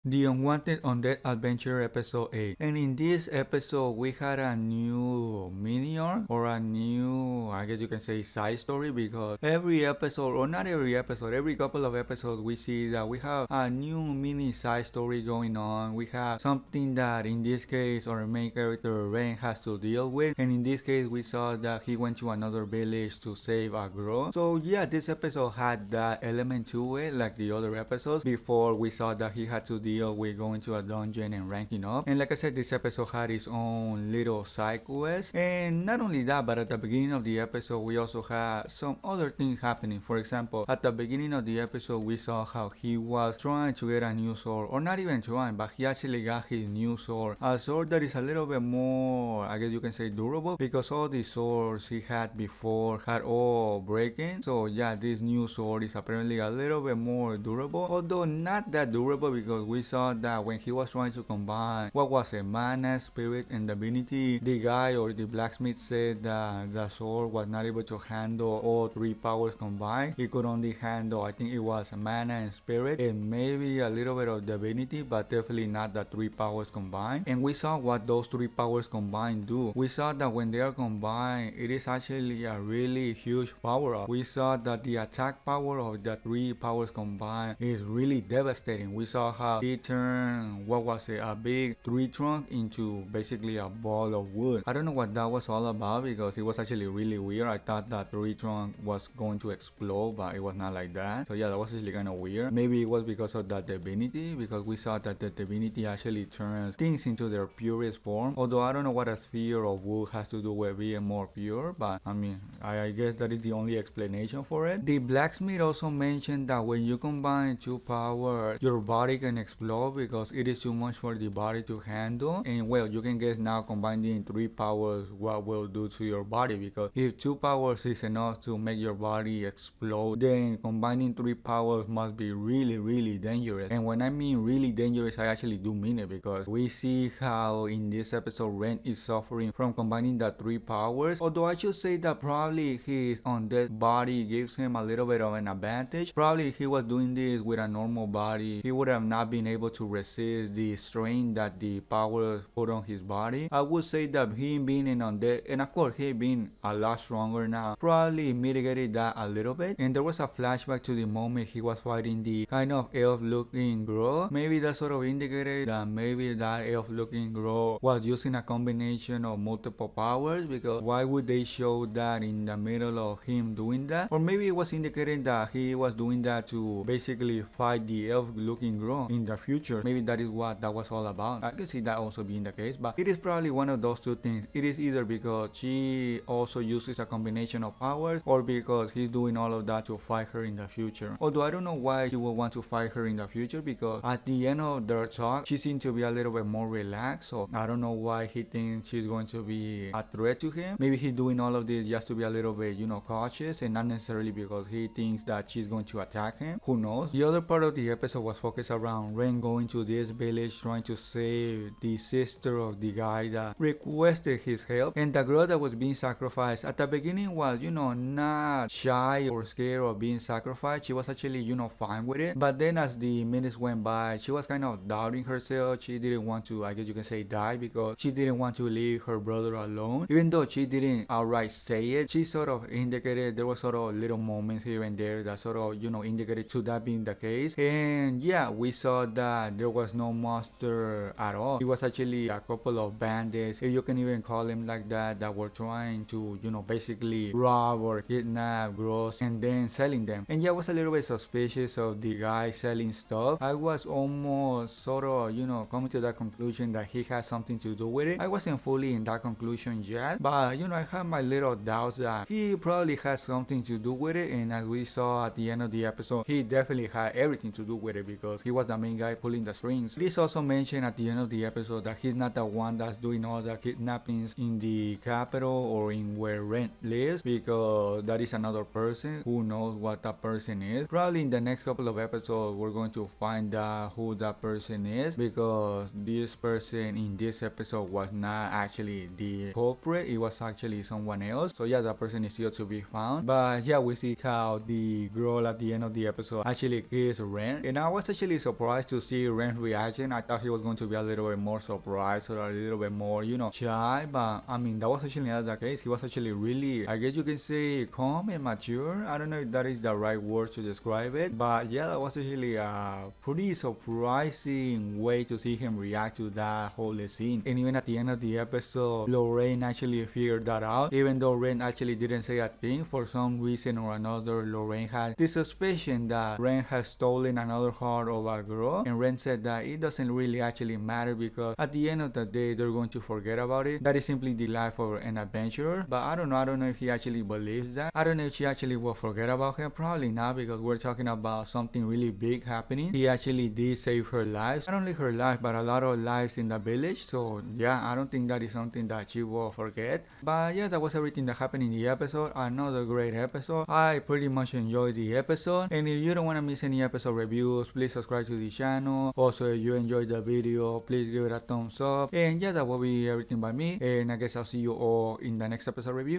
The Unwanted Undead Adventurer episode 8. And in this episode, we had a new mini arc or a new, I guess you can say, side story, because every episode, or not every episode, every couple of episodes, we see that we have a new mini side story going on. We have something that in this case our main character Rentt has to deal with. And in this case, we saw that he went to another village to save a girl. So yeah, this episode had that element to it, like the other episodes. Before we saw that he had to deal with going to a dungeon and ranking up. And like I said, this episode had its own little side quest. And not only that, but at the beginning of the episode, we also had some other things happening. For example, at the beginning of the episode, we saw how he was trying to get a new sword, or not even trying, but he actually got his new sword. A sword that is a little bit more, I guess you can say, durable, because all the swords he had before had all breaking. So yeah, this new sword is apparently a little bit more durable, although not that durable, because we saw that when he was trying to combine what was a mana, spirit, and divinity, the guy or the blacksmith said that the sword was not able to handle all three powers combined. It could only handle, I think it was mana and spirit, and maybe a little bit of divinity, but definitely not the three powers combined. And we saw what those three powers combined do. We saw that when they are combined, it is actually a really huge power up. We saw that the attack power of the three powers combined is really devastating. We saw how it turned what was it, a big tree trunk into basically a ball of wood. I don't know what that was all about, because it was actually really weird. I thought that tree trunk was going to explode, but it was not like that. So yeah, that was actually kind of weird. Maybe it was because of that divinity, because we saw that the divinity actually turns things into their purest form. Although I don't know what a sphere of wood has to do with being more pure, but I mean, I guess that is the only explanation for it. The blacksmith also mentioned that when you combine two powers, your body can explode because it is too much for the body to handle. And well, you can guess now, combining three powers, what will do to your body, because if two powers is enough to make your body explode, then combining three powers must be really dangerous. And when I mean really dangerous, I actually do mean it, because we see how in this episode Rentt is suffering from combining the three powers. Although I should say that probably his undead body gives him a little bit of an advantage. Probably if he was doing this with a normal body, he would have not been able to resist the strain that the powers put on his body. I would say that him being an undead, and of course he being a lot stronger now, probably mitigated that a little bit. And there was a flashback to the moment he was fighting the kind of elf looking girl. Maybe that sort of indicated that maybe that elf looking girl was using a combination of multiple powers, because why would they show that in the middle of him doing that? Or maybe it was indicating that he was doing that to basically fight the elf looking girl in the future. Maybe that is what that was all about. I can see that also being the case, but it is probably one of those two things. It is either because she also uses a combination of powers, or because he's doing all of that to fight her in the future. Although I don't know why he would want to fight her in the future, because at the end of their talk, she seemed to be a little bit more relaxed. So I don't know why he thinks she's going to be a threat to him. Maybe he's doing all of this just to be a little bit, cautious, and not necessarily because he thinks that she's going to attack him. Who knows? The other part of the episode was focused around Rentt going to this village trying to save the sister of the guy that requested his help. And the girl that was being sacrificed at the beginning was, not shy or scared of being sacrificed. She was actually, fine with it. But then as the minutes went by, she was kind of doubting herself. She didn't want to, I guess you can say, die, because she didn't want to leave her brother alone. Even though she didn't outright say it, she sort of indicated, there was sort of little moments here and there that sort of, indicated to that being the case. And yeah, we saw that there was no monster at all. It was actually a couple of bandits, if you can even call them like that were trying to, basically rob or kidnap girls and then selling them. And yeah, I was a little bit suspicious of the guy selling stuff. I was almost sort of, coming to that conclusion that he had something to do with it. I wasn't fully in that conclusion yet, but I had my little doubts that he probably had something to do with it. And as we saw at the end of the episode, he definitely had everything to do with it, because he was the main guy pulling the strings. It is also mentioned at the end of the episode that he's not the one that's doing all the kidnappings in the capital or in where Rentt lives, because that is another person. Who knows what that person is? Probably in the next couple of episodes we're going to find out who that person is, because this person in this episode was not actually the culprit. It was actually someone else. So yeah, that person is still to be found. But yeah, we see how the girl at the end of the episode actually kills Rentt, and I was actually surprised to see Ren's reaction. I thought he was going to be a little bit more surprised or a little bit more, shy. But I mean, that was actually not the case. He was actually really, I guess you can say, calm and mature. I don't know if that is the right word to describe it. But yeah, that was actually a pretty surprising way to see him react to that whole scene. And even at the end of the episode, Lorraine actually figured that out. Even though Rentt actually didn't say a thing, for some reason or another, Lorraine had this suspicion that Rentt has stolen another heart of a girl. And Rentt said that it doesn't really actually matter because at the end of the day, they're going to forget about it. That is simply the life of an adventurer. But I don't know if he actually believes that. I don't know if she actually will forget about him. Probably not, because we're talking about something really big happening. He actually did save her life. Not only her life, but a lot of lives in the village. So yeah, I don't think that is something that she will forget. But yeah, that was everything that happened in the episode. Another great episode. I pretty much enjoyed the episode. And if you don't want to miss any episode reviews, please subscribe to the channel. Also, if you enjoyed the video, please give it a thumbs up. And yeah, that will be everything by me. And I guess I'll see you all in the next episode review.